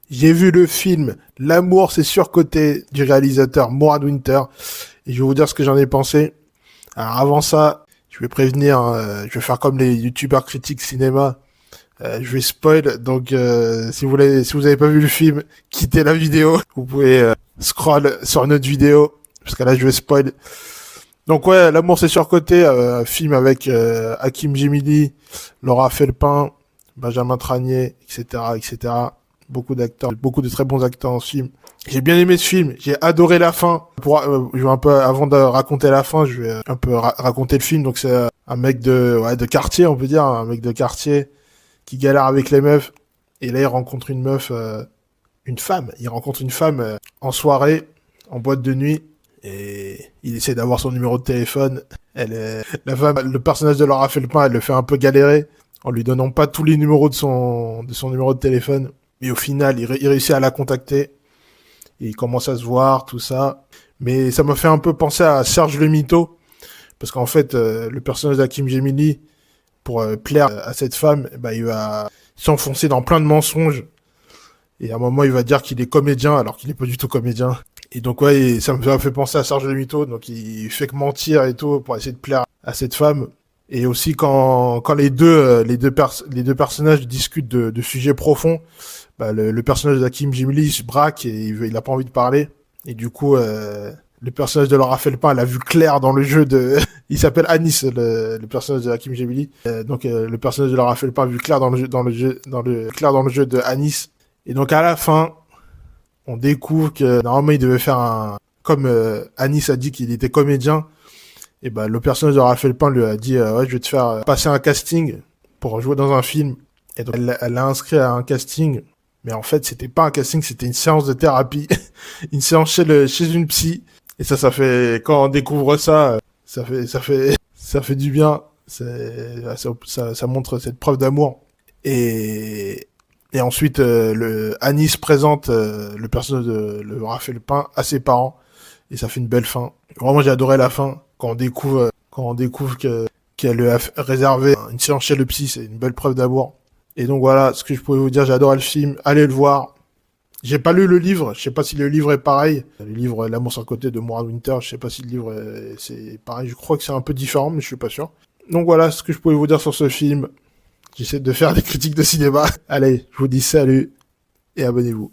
J'ai vu le film L'amour c'est surcoté du réalisateur Mourad Winter et je vais vous dire ce que j'en ai pensé. Alors avant ça, je vais prévenir, je vais faire comme les youtubeurs critiques cinéma. Je vais spoil, donc si vous avez pas vu le film, quittez la vidéo. Vous pouvez scroll sur une autre vidéo parce que là je vais spoil. Donc ouais, L'amour c'est surcoté, film avec Hakim Djemili, Laura Felpin, Benjamin Tranier, etc., etc. Beaucoup d'acteurs, beaucoup de très bons acteurs en ce film. J'ai bien aimé ce film, j'ai adoré la fin. Je vais un peu, avant de raconter la fin, je vais un peu raconter le film. Donc c'est un mec de quartier, on peut dire, un mec de quartier qui galère avec les meufs. Et là, il rencontre une meuf, une femme. Il rencontre une femme en soirée, en boîte de nuit. Et il essaie d'avoir son numéro de téléphone. La femme, le personnage de Laura Felpin, elle le fait un peu galérer en lui donnant pas tous les numéros de son numéro de téléphone. Mais au final, il réussit à la contacter. Et il commence à se voir, tout ça. Mais ça m'a fait un peu penser à Serge le Mito. Parce qu'en fait, le personnage d'Hakim Djemili, pour plaire à cette femme, bah, il va s'enfoncer dans plein de mensonges. Et à un moment, il va dire qu'il est comédien, alors qu'il n'est pas du tout comédien. Et donc, ouais, ça me fait penser à Serge le Mito. Donc, il fait que mentir et tout pour essayer de plaire à cette femme. Et aussi, quand les deux personnages discutent de sujets profonds, bah, le personnage d'Hakim Djemili se braque et il a pas envie de parler. Et du coup, le personnage de Laura Felpin, elle a vu clair dans le jeu de... Il s'appelle Anis, le personnage de Hakim Djemili. Donc, le personnage de Laura Felpin a vu clair clair dans le jeu de Anis. Et donc, à la fin, on découvre que normalement, il devait faire comme Anis a dit qu'il était comédien, et ben le personnage de Laura Felpin lui a dit ouais, je vais te faire passer un casting pour jouer dans un film. Et donc, elle l'a inscrit à un casting. Mais en fait, c'était pas un casting, c'était une séance de thérapie. Une séance chez une psy. Et ça fait, quand on découvre ça, ça fait du bien. Ça montre cette preuve d'amour. Et ensuite, Anis présente le personnage de Raphaël Pin à ses parents. Et ça fait une belle fin. Vraiment, j'ai adoré la fin. Quand on découvre qu'elle lui a réservé une séance chez le psy, c'est une belle preuve d'amour. Et donc voilà, ce que je pouvais vous dire, j'ai adoré le film, allez le voir. J'ai pas lu le livre, je sais pas si le livre est pareil. Le livre L'amour sans côté de Mourad Winter, je sais pas si le livre c'est pareil, je crois que c'est un peu différent, mais je suis pas sûr. Donc voilà ce que je pouvais vous dire sur ce film. J'essaie de faire des critiques de cinéma. Allez, je vous dis salut et abonnez-vous.